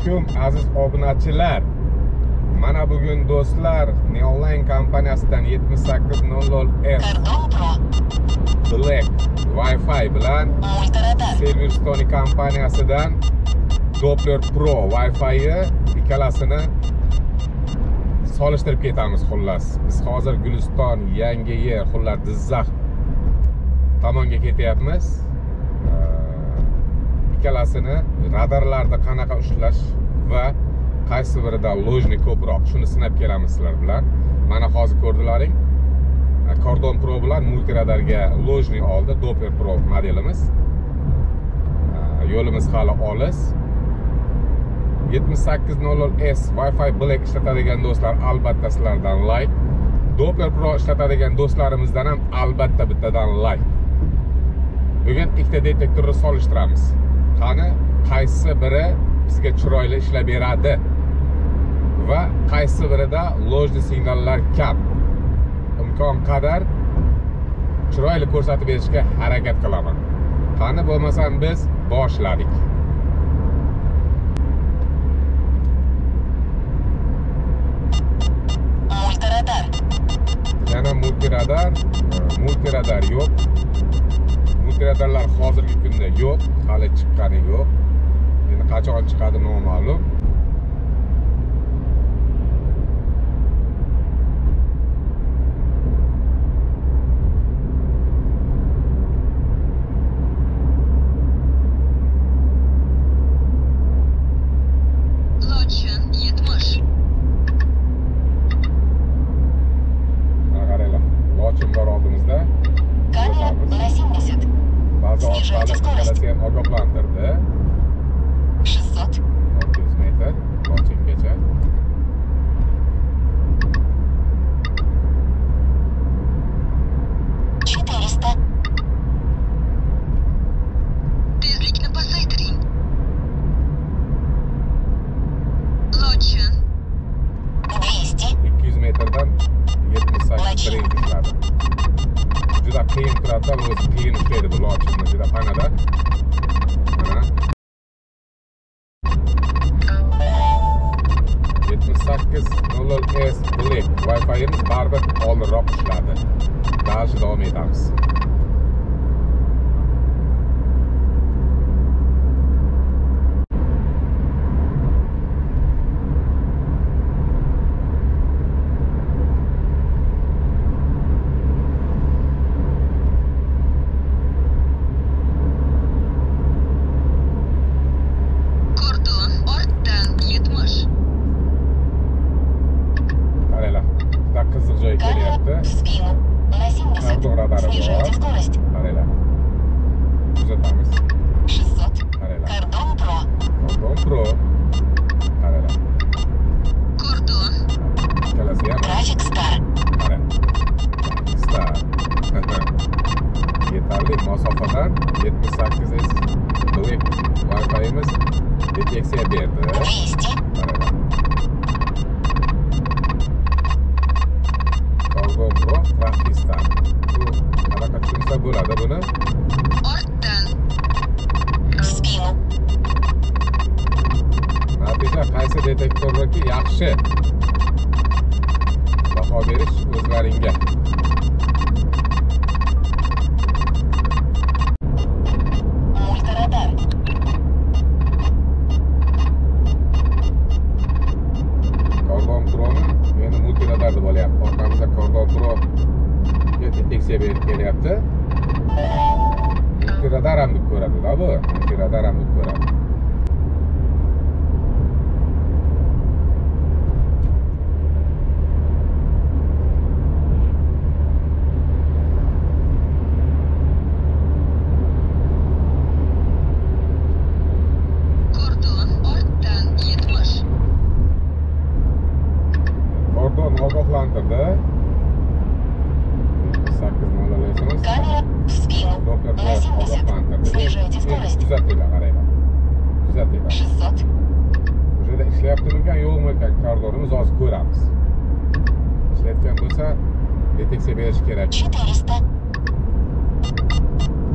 alaykum aziz obunachilar. Mana bugun do'stlar Neoline kompaniyasidan 7800S Black Wi-Fi bilan Silverstone kompaniyasidan Doppler Pro Wi-Fi'yi ikkalasini solishtirib ketamiz xullas. Biz hozir Guliston, Yangiyer, xullas Jizzax tomonga ketyapmiz. Ikkalasini radarlarda qanaqa ushlash va qaysi birida lojni ko'proq shuni sinab kelamiz sizlar bilan. Mana hozir ko'rdilaring. Cordon Pro bilan multiradarga lojni oldi, Doppler Pro modelimiz. Yo'limiz hali olis. 7800S Wi-Fi Black ishlatadigan do'stlar albatta sizlardan like. Doppler Pro ishlatadigan do'stlarimizdan ham albatta bittadan like. Bugun ikkita detektorni solishtiramiz. Qani qaysi biri bizga chiroyli ishlab beradi va qaysi birida lojli signallar kam. Imkon qadar chiroyli ko'rsatib berishga harakat qilaman. Qani bo'lmasam biz boshladik. Multiradar. Yana multiradar yo'q. Multiradarlar hozirgi kunda yo'q, hali chiqqani yo'q. Endi qachon chiqadi noma'lum. Lochin 70. Qaranglar, lochin bor oldimizda. Камера на 70. Ba'zi orqali ham ogohlantirdi. 600. 600 metr lochingacha. Tezlikni pasaytiring. Lochin 200. 200 metrdan 78 birinchi ishladi. Juda qiyin turadi, o'zi qiyin ishlaydi bu lochinni, juda panada. Mana 7800S Black Wi-Fi'miz baribir oldinroq ishladi. Dalshi davom etamiz. Cordon ortdan 70. Qaranglar, juda qiziq joy kelyapti. Спину на 70. Cordon radari Снижайте bor. скорость. Qaranglar. Kuzatamiz. 600. Qaranglar. Cordon Pro. Cordon Pro. Qaranglar. Cordon Ikkalasi ham Trafic Star. qarang. Star. Yetarli masofadan 78S Black Wi-Fi'miz deteksiya berdi. 200. Qaranglar. Cordon Pro Trafic Star. Bu qanaqa tushunsa bo'ladi buni? Ortdan. Spину. Natija qaysi detektorniki yaxshi? Baho berish o'zlaringga. Multiradar. Cordon Pro'ni endi multiradar deb olyapti. Orqamizda Cordon Pro deteksiya berib kelyapti. Multiradar ham deb ko'radi-da bu. Multiradar ham deb ko'radi. Cordon ortdan 70. Cordon ogohlantirdi. 7800 Камера в спину Doppler Pro на 70. ogohlantirdi. Снижайте скорость. Kuzatinglar, qaranglar. Kuzatinglar. 600. Bu yerda ishlayaptimikan, yo'qmi ekan kordonimiz hozir ko'ramiz. Ishlayotgan bo'lsa, deteksiya berish kerak. 400.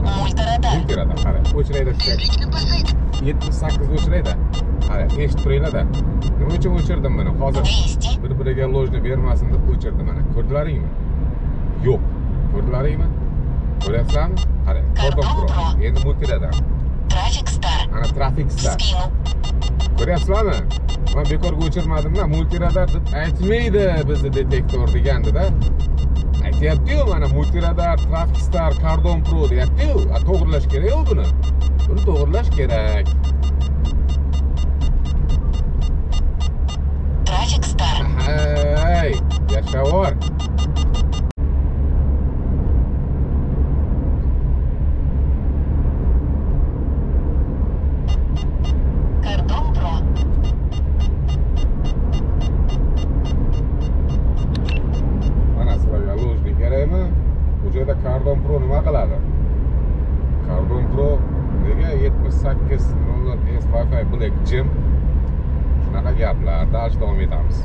Multiradar. Multiradar, qarang. O'chiraydi. Tezlikni pasaytiring. 78 o'chiraydi. Hali eshitib turinglar-da. Nima uchun o'chirdim buni? Hozir 200. bir-biriga lojni bermasin deb o'chirdim mana. Ko'rdilaringmi? Yo'q. Ko'rdilaringmi? Ko'ryapsizlarmi? Qarang, Cordon Pro. Endi multiradar. Traffic Star. Ana Traffic Star. Spinu. Ko'ryapsizlarmi? Men bekorga o'chirmadim-da, multiradar deb aytmaydi bizni detektor degandi-da. Aytyapti-yu, mana multiradar, Traffic Star, Cordon Pro deyapti-yu. To'g'rilash kerak-ku buni. Buni to'g'rilash kerak. Traffic Star. Hey, yashavor. Cordon Pro. Mana sizlarga lojni kerakmi? Bu joyda Cordon Pro nima qiladi? Cordon Pro nega 7800S Wi-Fi Black Jim? Shunaqa gaplar, davom etamiz.